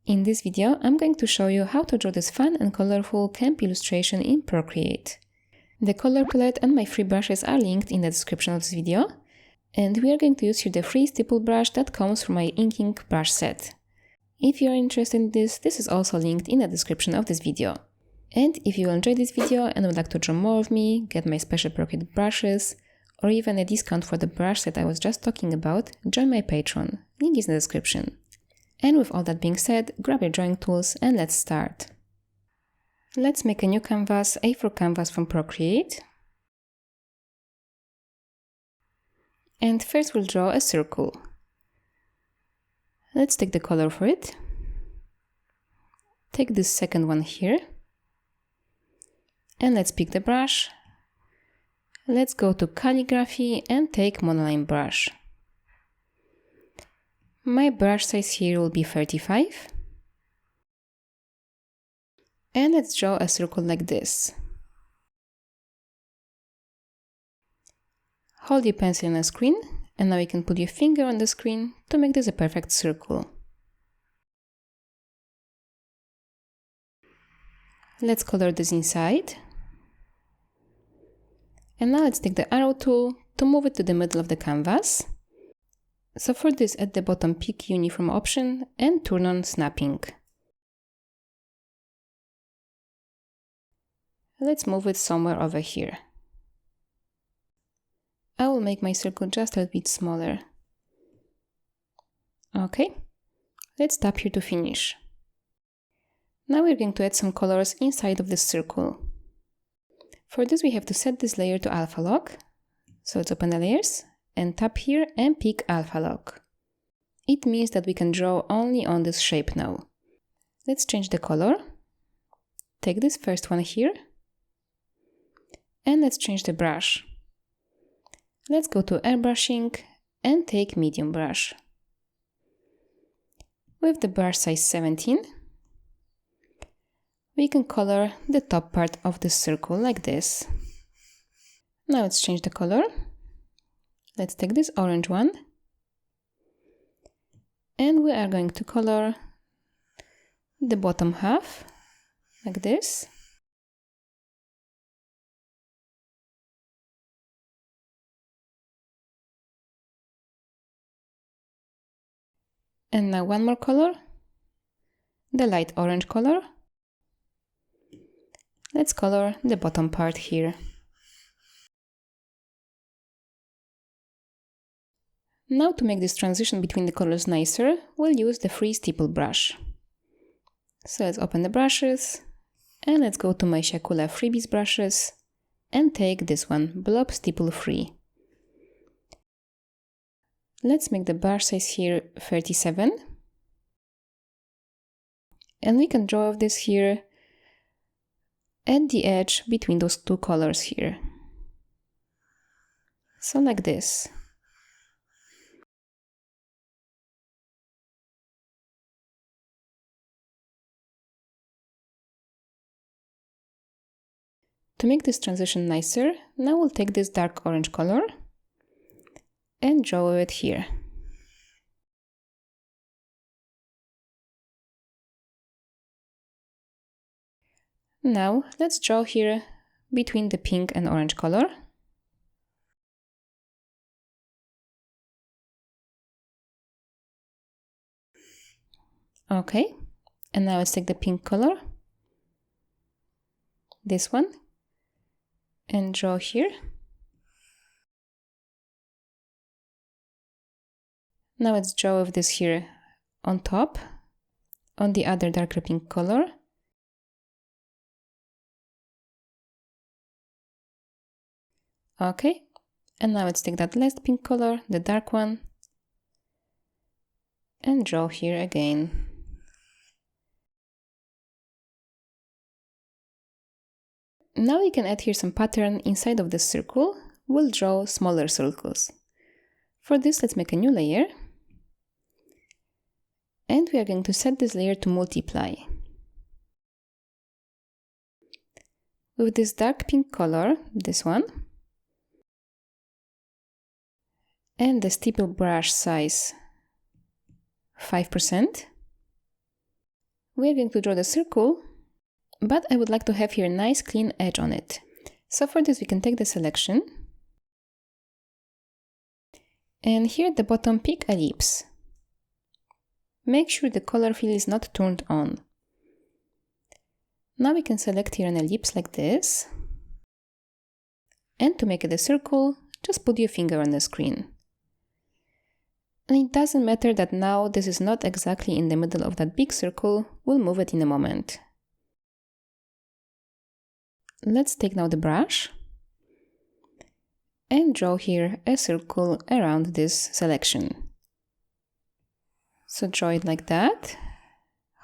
In this video, I'm going to show you how to draw this fun and colorful camp illustration in Procreate. The color palette and my free brushes are linked in the description of this video, and we are going to use here the free stipple brush that comes from my inking brush set. If you are interested in this is also linked in the description of this video. And if you enjoyed this video and would like to draw more of me, get my special Procreate brushes, or even a discount for the brush set I was just talking about, join my Patreon. Link is in the description. And with all that being said, grab your drawing tools and let's start. Let's make a new canvas, A4 canvas from Procreate. And first we'll draw a circle. Let's take the color for it. Take this second one here. And let's pick the brush. Let's go to calligraphy and take monoline brush. My brush size here will be 35. And let's draw a circle like this. Hold your pencil on the screen, and now you can put your finger on the screen to make this a perfect circle. Let's color this inside. And now let's take the arrow tool to move it to the middle of the canvas. So for this, at the bottom, pick Uniform option and turn on Snapping. Let's move it somewhere over here. I will make my circle just a little bit smaller. Okay, let's tap here to finish. Now we're going to add some colors inside of this circle. For this we have to set this layer to Alpha Lock. So let's open the layers and tap here and pick Alpha Lock. It means that we can draw only on this shape now. Let's change the color. Take this first one here. And let's change the brush. Let's go to airbrushing and take medium brush. With the brush size 17, we can color the top part of the circle like this. Now let's change the color. Let's take this orange one. And we are going to color the bottom half like this. And now one more color, the light orange color. Let's color the bottom part here. Now to make this transition between the colors nicer, we'll use the free stipple brush. So let's open the brushes and let's go to my Shakula Freebies brushes and take this one, Blob Stipple Free. Let's make the brush size here 37. And we can draw this here at the edge between those two colors here. So like this. To make this transition nicer, now we'll take this dark orange color and draw it here. Now let's draw here between the pink and orange color. Okay, and now let's take the pink color, this one, and draw here. Now let's draw with this here on top, on the other darker pink color. Okay, and now let's take that last pink color, the dark one, and draw here again. Now we can add here some pattern inside of this circle. We'll draw smaller circles. For this, let's make a new layer. And we are going to set this layer to multiply. With this dark pink color, this one, and the stipple brush size 5%, we are going to draw the circle, but I would like to have here a nice clean edge on it. So for this we can take the selection, and here at the bottom pick ellipse. Make sure the color fill is not turned on. Now we can select here an ellipse like this, and to make it a circle, just put your finger on the screen. And it doesn't matter that now this is not exactly in the middle of that big circle, we'll move it in a moment. Let's take now the brush and draw here a circle around this selection. So draw it like that,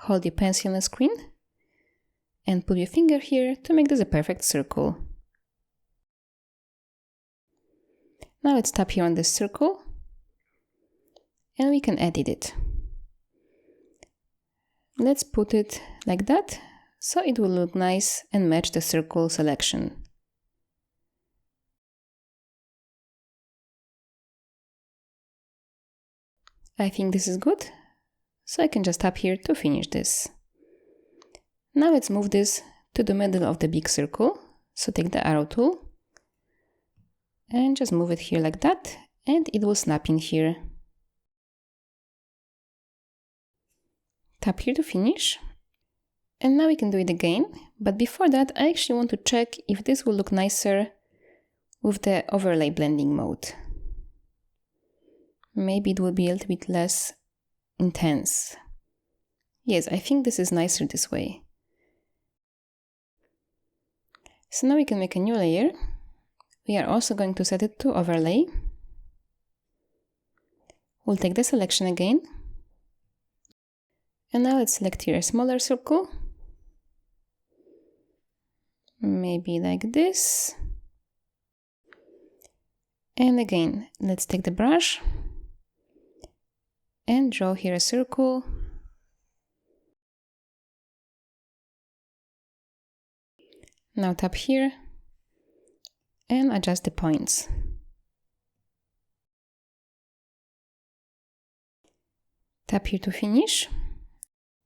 hold your pencil on the screen, and put your finger here to make this a perfect circle. Now let's tap here on this circle, and we can edit it. Let's put it like that, so it will look nice and match the circle selection. I think this is good, so I can just tap here to finish this. Now let's move this to the middle of the big circle, so take the arrow tool and just move it here like that, and it will snap in here. Tap here to finish. And now we can do it again, but before that I actually want to check if this will look nicer with the overlay blending mode. Maybe it will be a little bit less intense. Yes, I think this is nicer this way. So now we can make a new layer. We are also going to set it to overlay. We'll take the selection again. And now let's select here a smaller circle. Maybe like this. And again, let's take the brush and draw here a circle. Now tap here and adjust the points. Tap here to finish.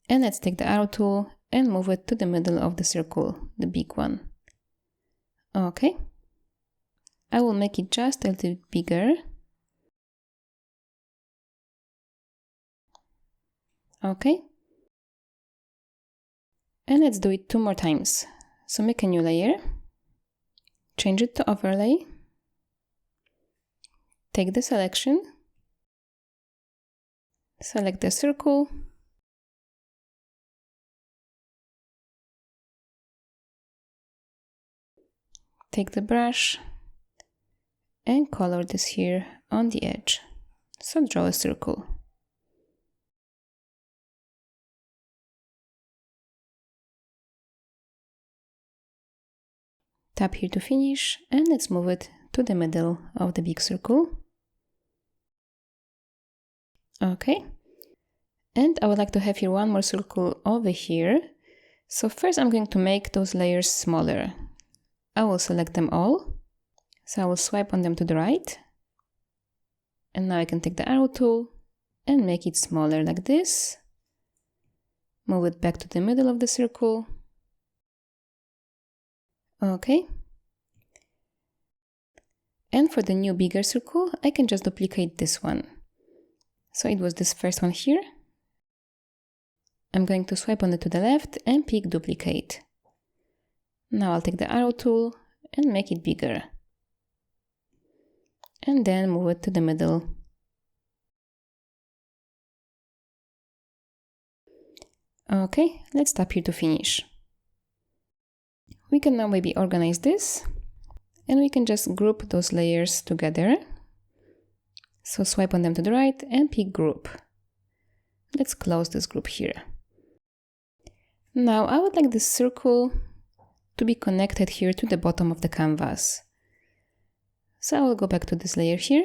And let's take the arrow tool and move it to the middle of the circle, the big one. Okay. I will make it just a little bit bigger. Okay. And let's do it 2 more times. So make a new layer, change it to overlay, take the selection, select the circle, take the brush and color this here on the edge. So draw a circle. Tap here to finish, and let's move it to the middle of the big circle. Okay. And I would like to have here one more circle over here. So first I'm going to make those layers smaller. I will select them all. So I will swipe on them to the right. And now I can take the arrow tool and make it smaller like this. Move it back to the middle of the circle. Okay. And for the new bigger circle, I can just duplicate this one. So it was this first one here. I'm going to swipe on it to the left and pick duplicate. Now I'll take the arrow tool and make it bigger. And then move it to the middle. Okay, let's tap here to finish. We can now maybe organize this, and we can just group those layers together. So swipe on them to the right and pick group. Let's close this group here. Now I would like this circle to be connected here to the bottom of the canvas. So I will go back to this layer here.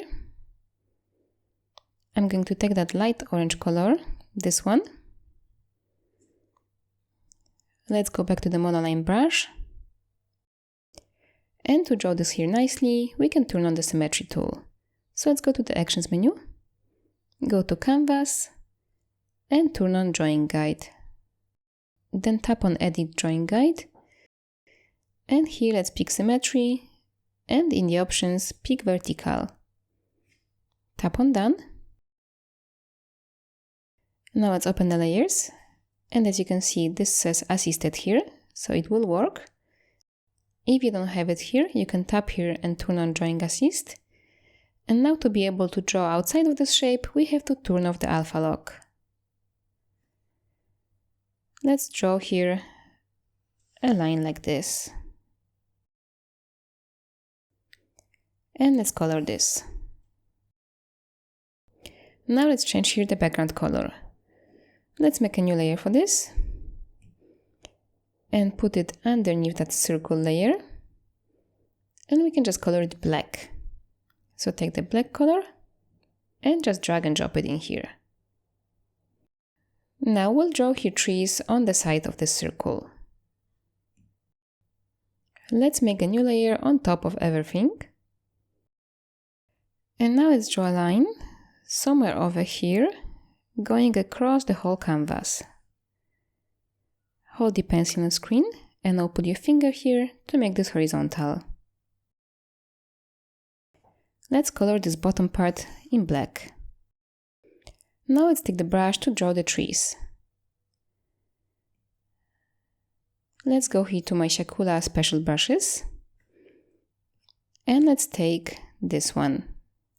I'm going to take that light orange color, this one. Let's go back to the monoline brush. And to draw this here nicely, we can turn on the symmetry tool. So let's go to the actions menu, go to canvas, and turn on drawing guide. then tap on Edit Drawing Guide. And here let's pick Symmetry, and in the options, pick Vertical. Tap on Done. Now let's open the layers. And as you can see, this says Assisted here, so it will work. If you don't have it here, you can tap here and turn on Drawing Assist. And now to be able to draw outside of this shape, we have to turn off the alpha lock. Let's draw here a line like this. And let's color this. Now let's change here the background color. Let's make a new layer for this and put it underneath that circle layer. And we can just color it black. So take the black color and just drag and drop it in here. Now we'll draw here trees on the side of the circle. Let's make a new layer on top of everything. And now let's draw a line somewhere over here, going across the whole canvas. Hold the pencil on the screen and now put your finger here to make this horizontal. Let's color this bottom part in black. Now let's take the brush to draw the trees. Let's go here to my Shakula special brushes. And let's take this one,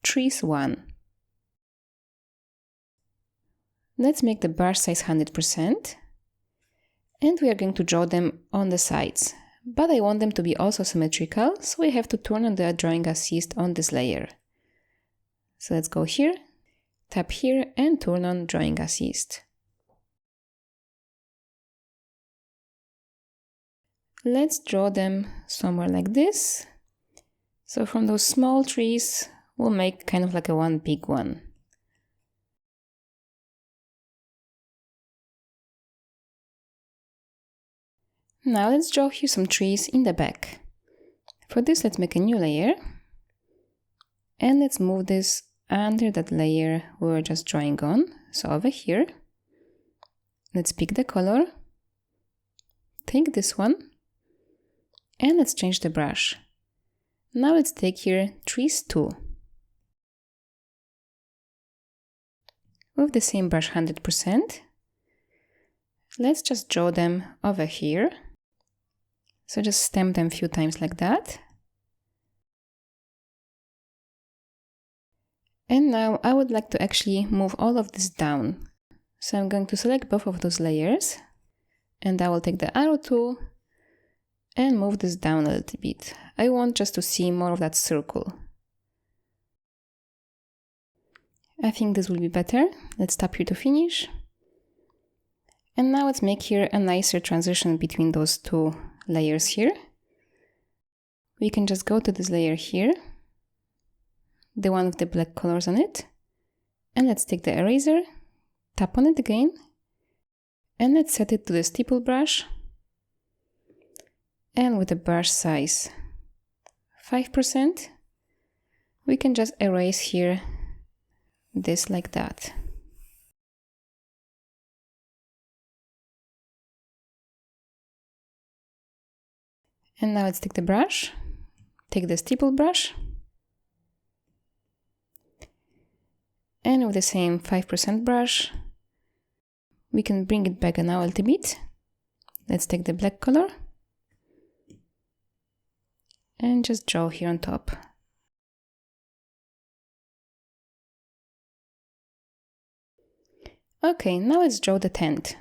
Trees 1. Let's make the brush size 100%. And we are going to draw them on the sides. But I want them to be also symmetrical, so we have to turn on the Drawing Assist on this layer. So let's go here, tap here and turn on Drawing Assist. Let's draw them somewhere like this. So from those small trees, we'll make kind of like a one big one. Now let's draw here some trees in the back. For this, let's make a new layer. And let's move this under that layer we were just drawing on. So over here, let's pick the color. Take this one. And let's change the brush. Now let's take here Trees 2. With the same brush 100%. Let's just draw them over here. So just stamp them a few times like that. And now I would like to actually move all of this down. So I'm going to select both of those layers and I will take the arrow tool and move this down a little bit. I want just to see more of that circle. I think this will be better. Let's tap here to finish. And now let's make here a nicer transition between those two layers here. We can just go to this layer here, the one with the black colors on it, and let's take the eraser, tap on it again, and let's set it to the stipple brush, and with the brush size 5%, we can just erase here this like that. And now let's take the brush, take the stipple brush, and with the same 5% brush, we can bring it back now a little bit. Let's take the black color and just draw here on top. Okay, now let's draw the tent.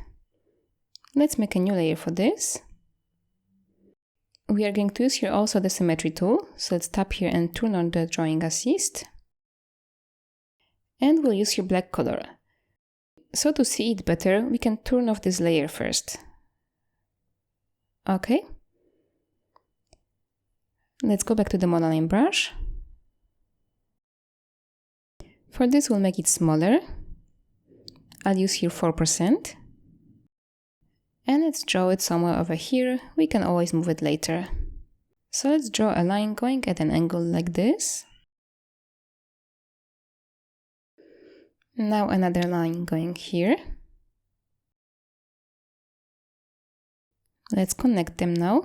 Let's make a new layer for this. We are going to use here also the Symmetry tool, so let's tap here and turn on the Drawing Assist. And we'll use here black color. So to see it better, we can turn off this layer first. Okay. Let's go back to the monoline brush. For this, we'll make it smaller. I'll use here 4%. And let's draw it somewhere over here. We can always move it later. So let's draw a line going at an angle like this. Now another line going here. Let's connect them now.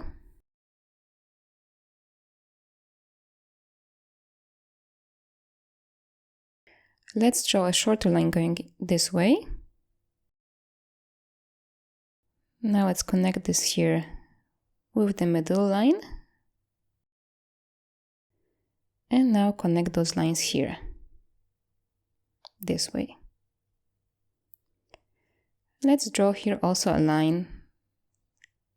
Let's draw a shorter line going this way. Now let's connect this here with the middle line. And now connect those lines here, this way. Let's draw here also a line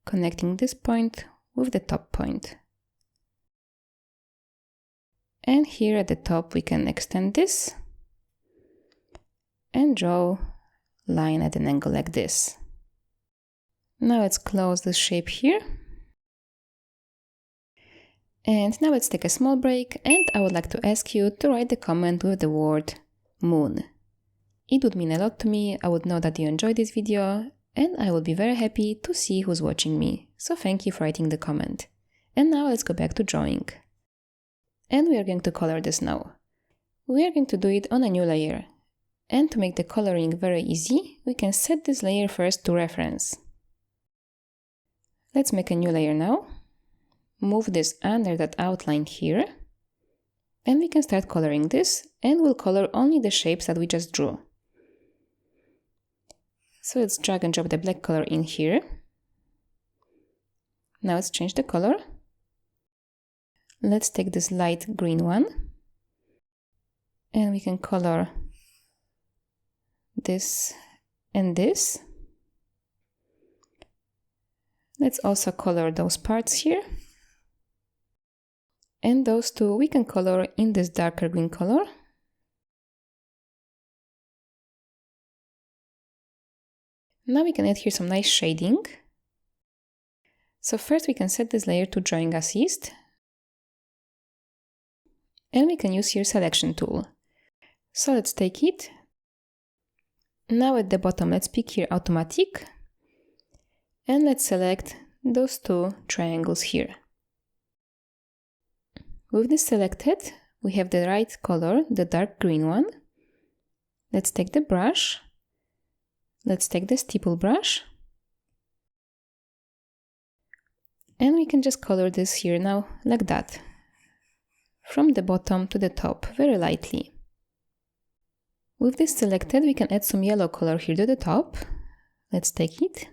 connecting this point with the top point. And here at the top we can extend this and draw a line at an angle like this. Now let's close this shape here. And now let's take a small break, and I would like to ask you to write the comment with the word moon. It would mean a lot to me. I would know that you enjoyed this video, and I would be very happy to see who's watching me. So thank you for writing the comment. And now let's go back to drawing. And we are going to color this now. We are going to do it on a new layer. And to make the coloring very easy, we can set this layer first to reference. Let's make a new layer now. Move this under that outline here. And we can start coloring this, and we'll color only the shapes that we just drew. So let's drag and drop the black color in here. Now let's change the color. Let's take this light green one. And we can color this and this. Let's also color those parts here. And those two we can color in this darker green color. Now we can add here some nice shading. So first we can set this layer to drawing assist. And we can use here selection tool. So let's take it. Now at the bottom let's pick here automatic. And let's select those two triangles here. With this selected, we have the right color, the dark green one. Let's take the brush. Let's take the stipple brush. And we can just color this here now like that. From the bottom to the top, very lightly. With this selected, we can add some yellow color here to the top. Let's take it.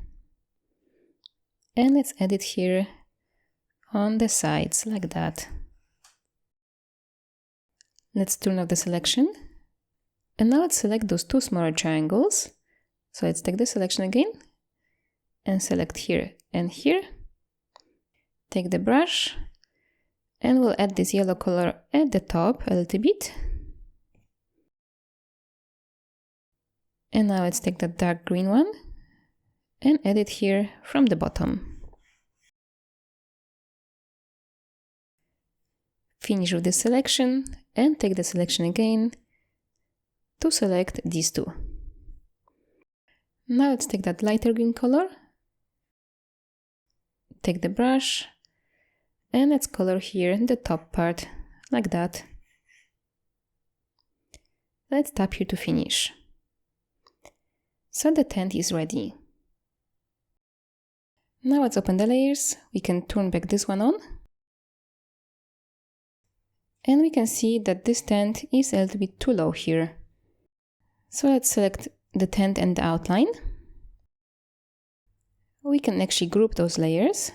And let's add it here on the sides like that. Let's turn off the selection. And now let's select those two smaller triangles. So let's take the selection again and select here and here. Take the brush and we'll add this yellow color at the top a little bit. And now let's take that dark green one and add it here from the bottom. Finish with the selection and take the selection again to select these two. Now let's take that lighter green color, take the brush and let's color here the top part like that. Let's tap here to finish. So the tent is ready. Now let's open the layers. We can turn back this one on. And we can see that this tent is a little bit too low here. So let's select the tent and the outline. We can actually group those layers.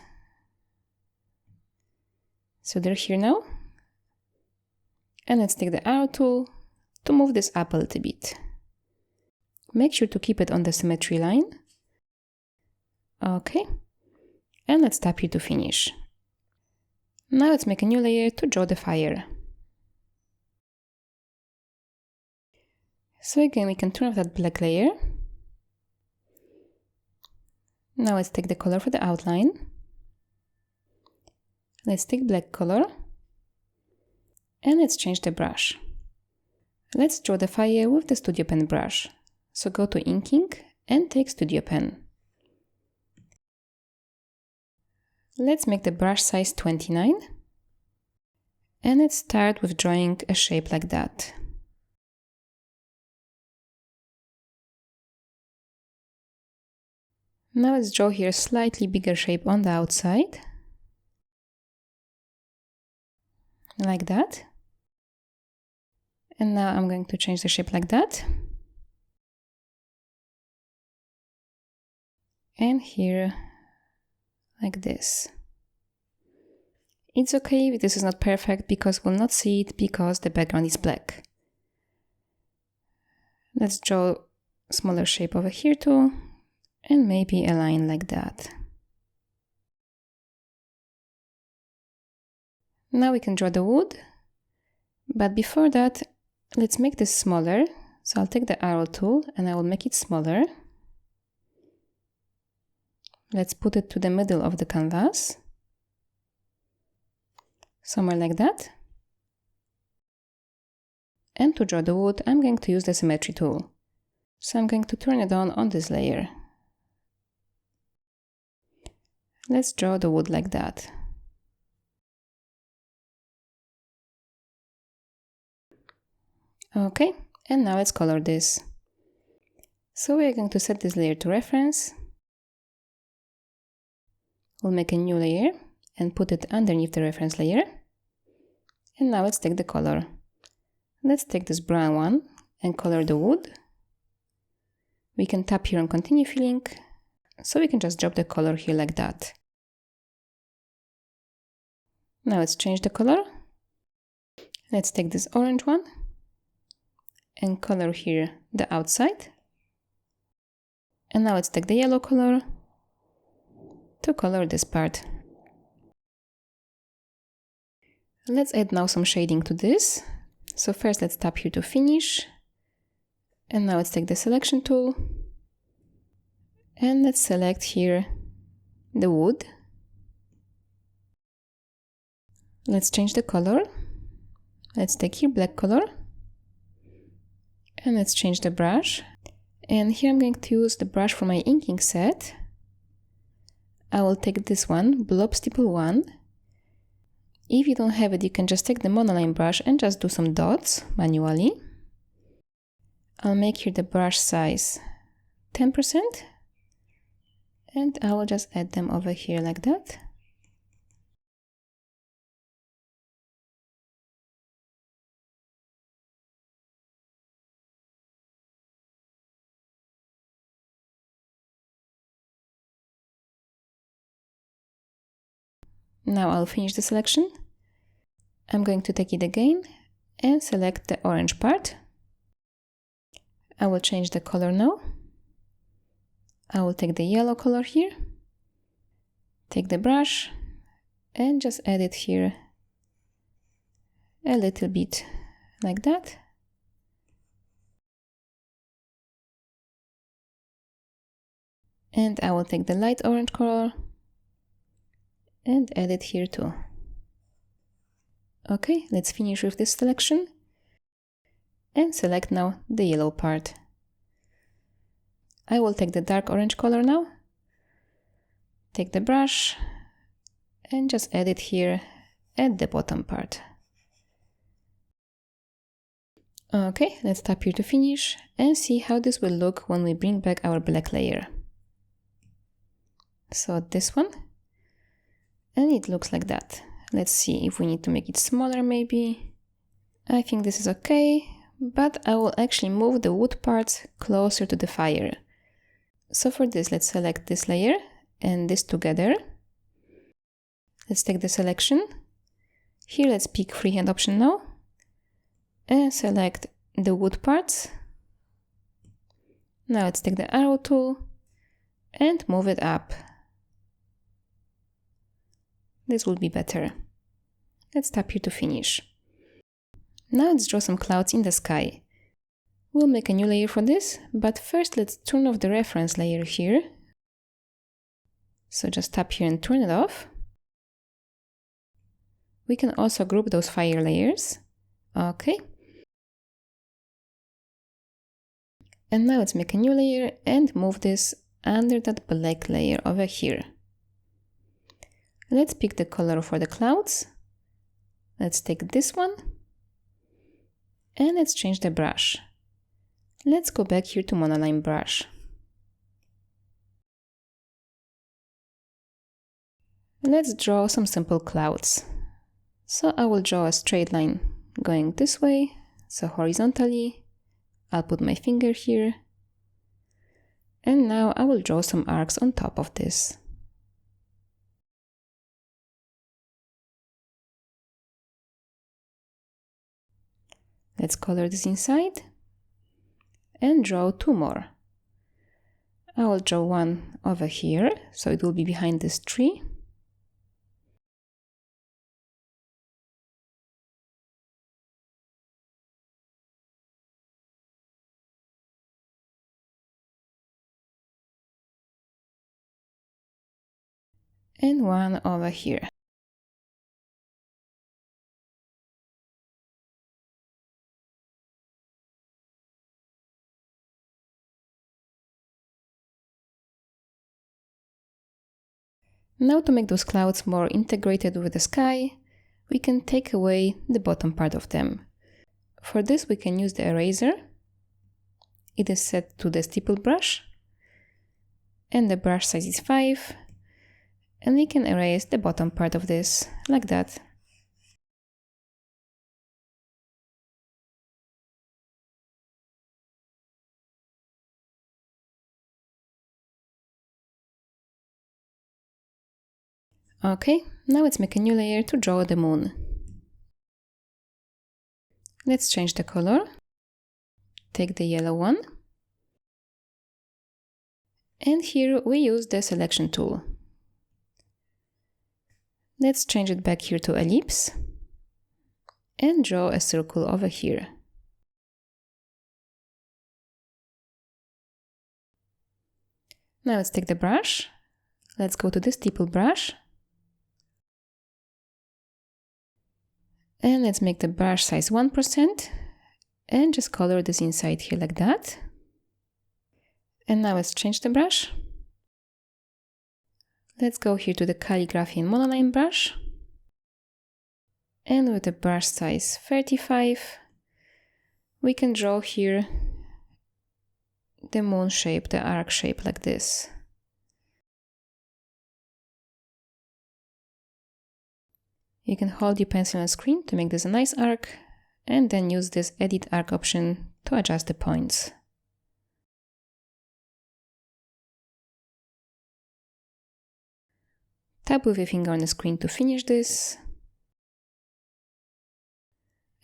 So they're here now. And let's take the arrow tool to move this up a little bit. Make sure to keep it on the symmetry line. Okay. And let's tap here to finish. Now let's make a new layer to draw the fire. So again, we can turn off that black layer. Now let's take the color for the outline. Let's take black color. And let's change the brush. Let's draw the fire with the Studio Pen brush. So go to Inking and take Studio Pen. Let's make the brush size 29. And let's start with drawing a shape like that. Now let's draw here a slightly bigger shape on the outside. Like that. And now I'm going to change the shape like that. And here, like this. It's okay if this is not perfect because we'll not see it because the background is black. Let's draw a smaller shape over here too. And maybe a line like that. Now we can draw the wood. But before that, let's make this smaller. So I'll take the arrow tool and I will make it smaller. Let's put it to the middle of the canvas. Somewhere like that. And to draw the wood, I'm going to use the symmetry tool. So I'm going to turn it on this layer. Let's draw the wood like that. Okay, and now let's color this. So we're going to set this layer to reference. We'll make a new layer and put it underneath the reference layer. And now let's take the color. Let's take this brown one and color the wood. We can tap here on continue filling. So we can just drop the color here like that. Now let's change the color. Let's take this orange one and color here the outside. And now let's take the yellow color to color this part. Let's add now some shading to this. So first let's tap here to finish. And now let's take the selection tool. And let's select here the wood. Let's change the color. Let's take here black color. And let's change the brush. And here I'm going to use the brush from my inking set. I will take this one, Blob Stipple 1. If you don't have it, you can just take the monoline brush and just do some dots manually. I'll make here the brush size 10%. And I will just add them over here like that. Now I'll finish the selection. I'm going to take it again and select the orange part. I will change the color now. I will take the yellow color here, take the brush and just add it here a little bit like that. And I will take the light orange color and add it here too. Okay, let's finish with this selection and select now the yellow part. I will take the dark orange color now, take the brush and just add it here at the bottom part. Okay, let's tap here to finish and see how this will look when we bring back our black layer. So this one, and it looks like that. Let's see if we need to make it smaller maybe. I think this is okay, but I will actually move the wood parts closer to the fire. So for this, let's select this layer and this together. Let's take the selection. Here let's pick freehand option now and select the wood parts. Now let's take the arrow tool and move it up. This will be better. Let's tap here to finish. Now let's draw some clouds in the sky. We'll make a new layer for this, but first let's turn off the reference layer here. So just tap here and turn it off. We can also group those fire layers. Okay. And now let's make a new layer and move this under that black layer over here. Let's pick the color for the clouds. Let's take this one. And let's change the brush. Let's go back here to monoline brush. Let's draw some simple clouds. So I will draw a straight line going this way, so horizontally. I'll put my finger here. And now I will draw some arcs on top of this. Let's color this inside and draw two more. I will draw one over here, so it will be behind this tree. And one over here. Now to make those clouds more integrated with the sky, we can take away the bottom part of them. For this we can use the eraser. It is set to the stipple brush, and the brush size is 5, and we can erase the bottom part of this, like that. Okay, now let's make a new layer to draw the moon. Let's change the color. Take the yellow one. And here we use the selection tool. Let's change it back here to ellipse. And draw a circle over here. Now let's take the brush. Let's go to the stipple brush. And let's make the brush size 1% and just color this inside here like that. And now let's change the brush. Let's go here to the calligraphy and monoline brush. And with the brush size 35, we can draw here the moon shape, the arc shape like this. You can hold your pencil on the screen to make this a nice arc, and then use this edit arc option to adjust the points. Tap with your finger on the screen to finish this.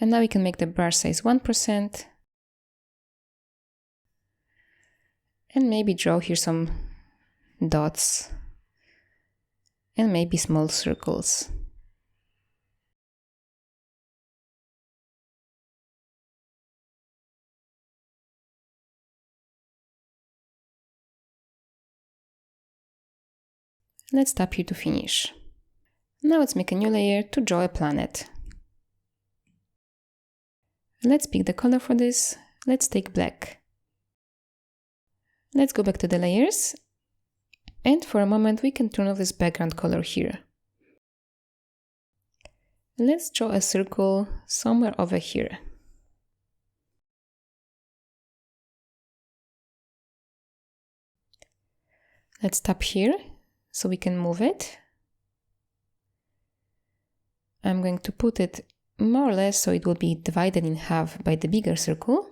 And now we can make the brush size 1%. And maybe draw here some dots. And maybe small circles. Let's tap here to finish. Now let's make a new layer to draw a planet. Let's pick the color for this. Let's take black. Let's go back to the layers. And for a moment we can turn off this background color here. Let's draw a circle somewhere over here. Let's tap here so we can move it. I'm going to put it more or less so it will be divided in half by the bigger circle.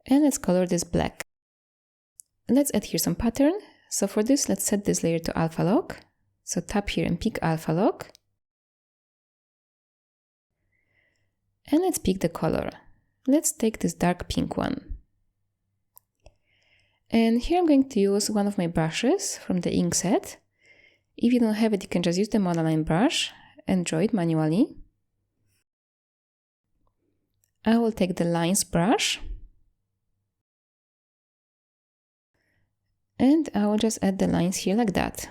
And let's color this black. Let's add here some pattern. So for this, let's set this layer to alpha lock. So tap here and pick alpha lock. And let's pick the color. Let's take this dark pink one. And here I'm going to use one of my brushes from the ink set. If you don't have it, you can just use the monoline brush and draw it manually. I will take the lines brush. And I will just add the lines here like that.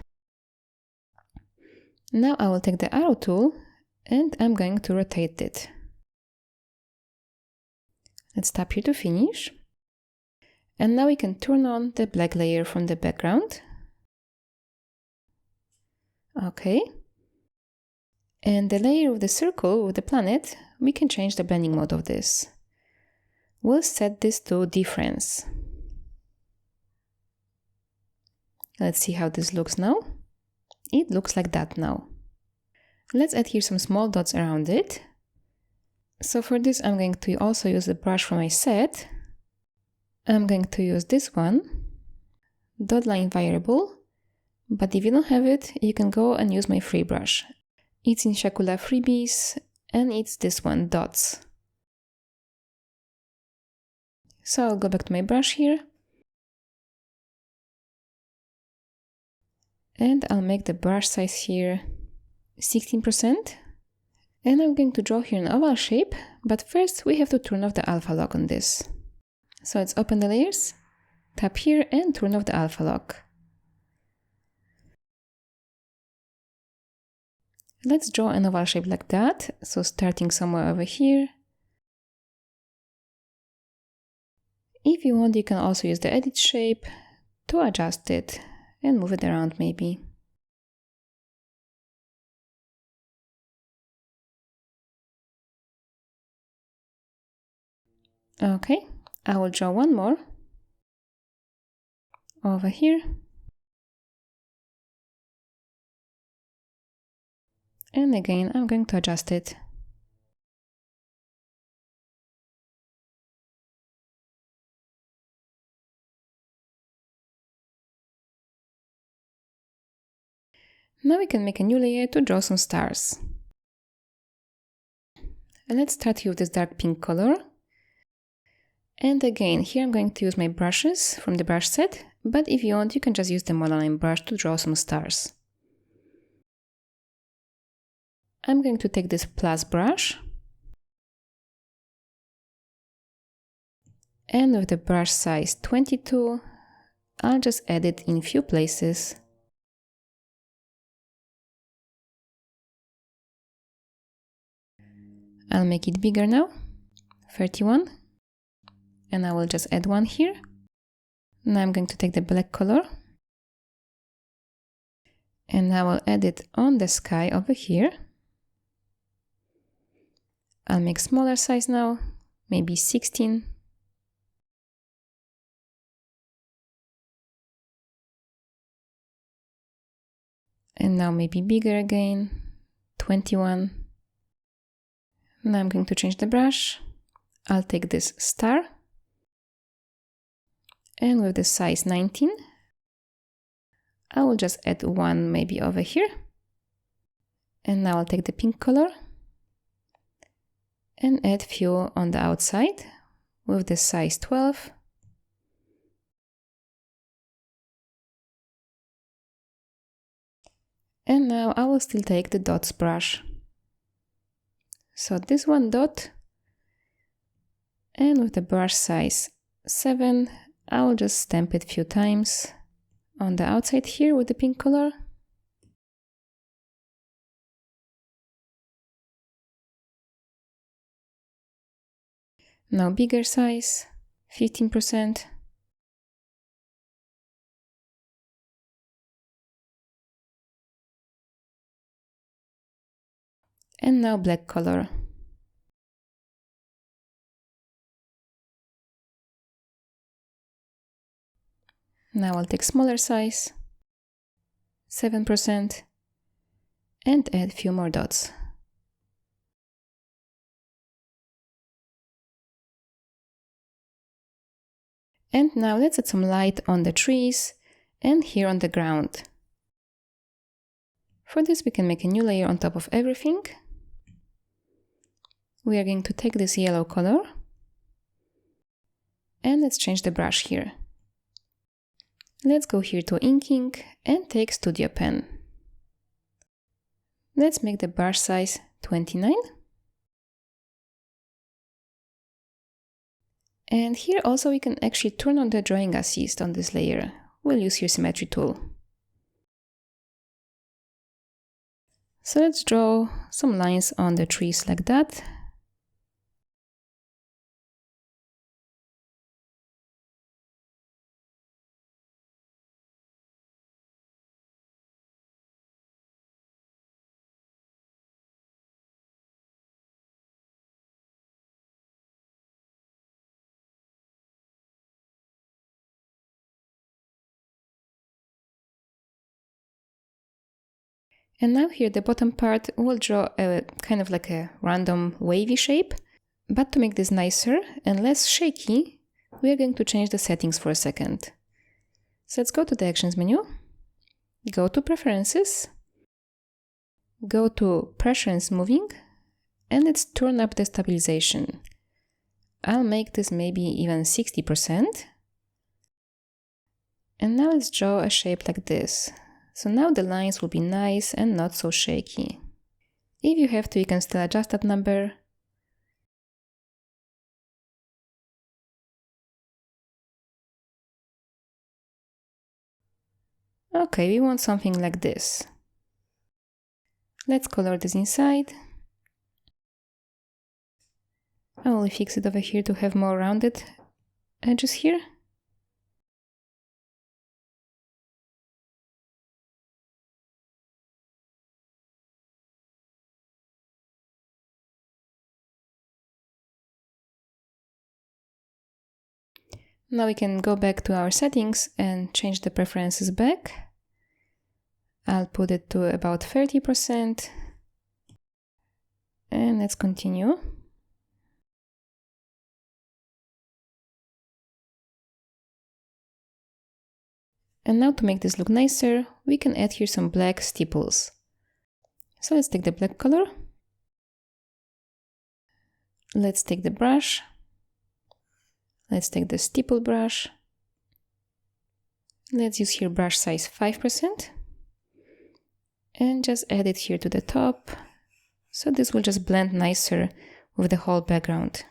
Now I will take the arrow tool and I'm going to rotate it. Let's tap here to finish. And now we can turn on the black layer from the background. Okay. And the layer of the circle with the planet, we can change the blending mode of this. We'll set this to difference. Let's see how this looks now. It looks like that now. Let's add here some small dots around it. So for this, I'm going to also use the brush from my set. I'm going to use this one, dot line variable, but if you don't have it, you can go and use my free brush. It's in Shakula Freebies, and it's this one, dots. So I'll go back to my brush here, and I'll make the brush size here 16%. And I'm going to draw here an oval shape, but first we have to turn off the alpha lock on this. So let's open the layers, tap here and turn off the alpha lock. Let's draw an oval shape like that, so starting somewhere over here. If you want, you can also use the edit shape to adjust it and move it around maybe. Okay, I will draw one more over here. And again, I'm going to adjust it. Now we can make a new layer to draw some stars. And let's start here with this dark pink color. And again, here I'm going to use my brushes from the brush set, but if you want, you can just use the monoline brush to draw some stars. I'm going to take this plus brush, and with the brush size 22, I'll just add it in few places. I'll make it bigger now, 31, and I will just add one here. Now I'm going to take the black color, and I will add it on the sky over here. I'll make smaller size now, maybe 16. And now maybe bigger again, 21. Now I'm going to change the brush. I'll take this star, and with the size 19, I will just add one maybe over here. And now I'll take the pink color and add few on the outside with the size 12. And now I will still take the dots brush. So this one dot, and with the brush size 7, I will just stamp it a few times on the outside here with the pink color. Now bigger size, 15%. And now black color. Now I'll take smaller size, 7%, and add a few more dots. And now let's add some light on the trees and here on the ground. For this we can make a new layer on top of everything. We are going to take this yellow color and let's change the brush here. Let's go here to inking and take Studio Pen. Let's make the brush size 29. And here also we can actually turn on the drawing assist on this layer. We'll use here symmetry tool. So let's draw some lines on the trees like that. And now here the bottom part, we'll draw a kind of like a random wavy shape. But to make this nicer and less shaky, we are going to change the settings for a second. So let's go to the Actions menu, go to Preferences, go to Pressure and Smoothing, and let's turn up the stabilization. I'll make this maybe even 60%. And now let's draw a shape like this. So now the lines will be nice and not so shaky. If you have to, you can still adjust that number. Okay, we want something like this. Let's color this inside. I will fix it over here to have more rounded edges here. Now we can go back to our settings and change the preferences back. I'll put it to about 30%. And let's continue. And now to make this look nicer, we can add here some black stipples. So let's take the black color. Let's take the brush. Let's take the stipple brush. Let's use here brush size 5%. And just add it here to the top. So this will just blend nicer with the whole background.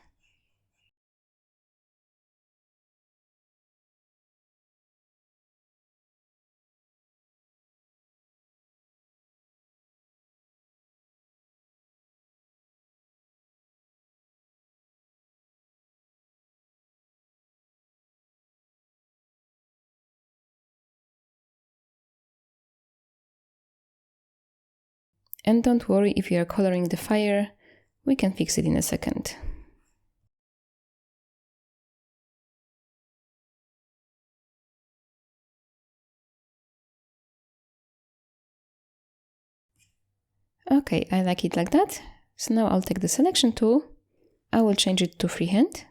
And don't worry, if you are coloring the fire, we can fix it in a second. Okay, I like it like that. So now I'll take the selection tool. I will change it to freehand.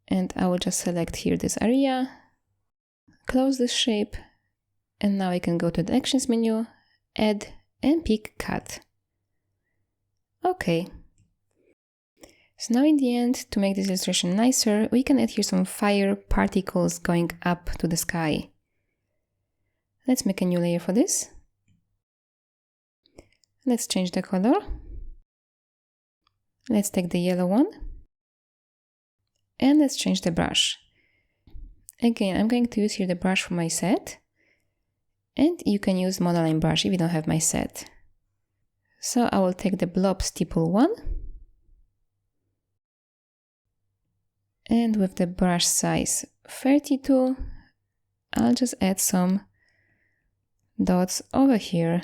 And I will just select here this area, close this shape, and now I can go to the Actions menu, Add, and pick Cut. Okay. So now in the end, to make this illustration nicer, we can add here some fire particles going up to the sky. Let's make a new layer for this. Let's change the color. Let's take the yellow one. And let's change the brush. Again, I'm going to use here the brush from my set. And you can use monoline brush if you don't have my set. So I will take the blob stipple one. And with the brush size 32, I'll just add some dots over here,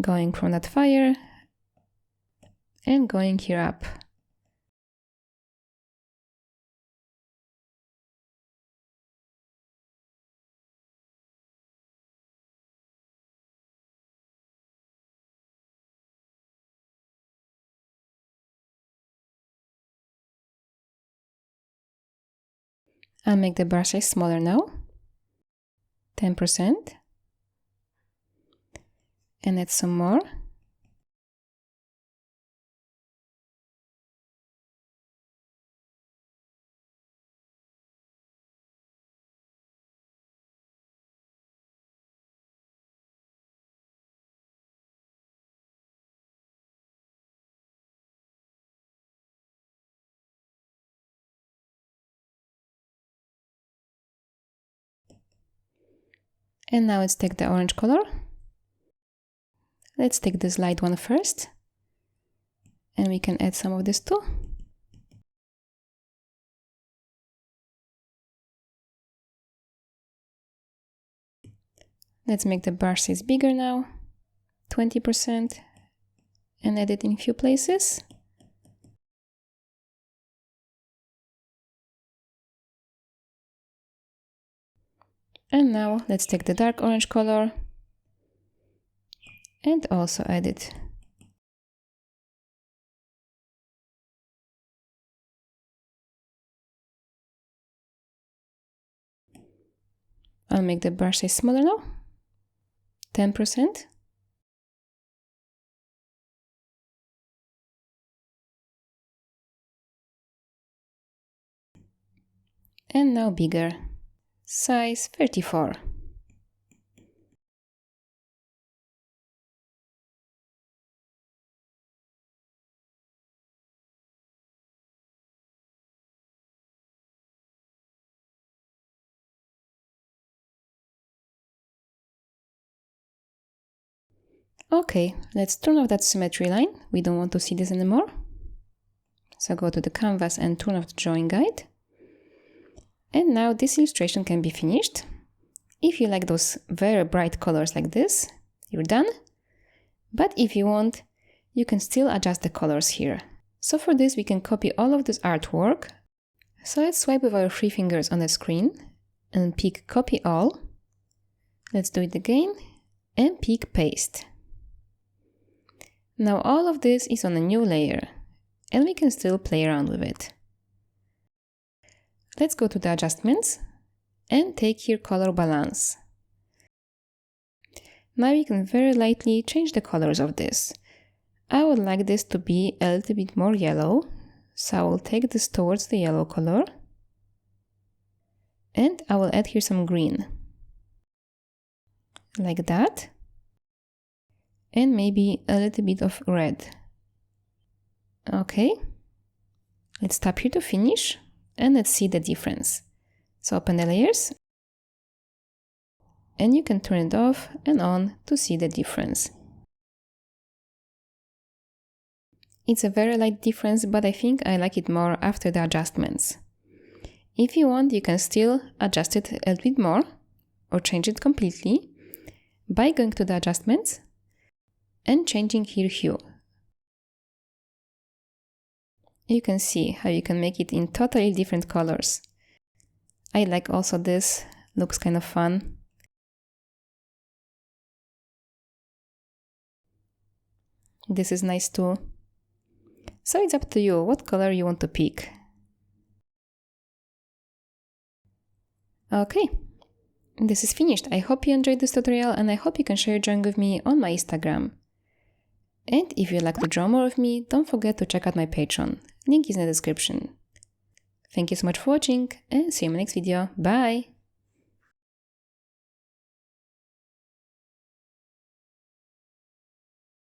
going from that fire and going here up. I'll make the brush size smaller now, 10%, and add some more. And now let's take the orange color. Let's take this light one first. And we can add some of this too. Let's make the brush size bigger now, 20%, and add it in a few places. And now let's take the dark orange color and also edit. I'll make the brush size smaller now, 10%. And now bigger, size 34. Okay, let's turn off that symmetry line. We don't want to see this anymore. So go to the canvas and turn off the drawing guide. And now this illustration can be finished. If you like those very bright colors like this, you're done. But if you want, you can still adjust the colors here. So for this, we can copy all of this artwork. So let's swipe with our 3 fingers on the screen and pick Copy All. Let's do it again and pick Paste. Now all of this is on a new layer and we can still play around with it. Let's go to the adjustments and take here color balance. Now we can very lightly change the colors of this. I would like this to be a little bit more yellow, so I will take this towards the yellow color and I will add here some green, like that, and maybe a little bit of red. Okay, let's tap here to finish and let's see the difference. So open the layers and you can turn it off and on to see the difference. It's a very light difference, but I think I like it more after the adjustments. If you want, you can still adjust it a little bit more or change it completely by going to the adjustments and changing here hue. You can see how you can make it in totally different colors. I like also this, looks kind of fun. This is nice too. So it's up to you what color you want to pick. Okay, this is finished. I hope you enjoyed this tutorial and I hope you can share your drawing with me on my Instagram. And if you'd like to draw more of me, don't forget to check out my Patreon. Link is in the description. Thank you so much for watching and see you in my next video. Bye!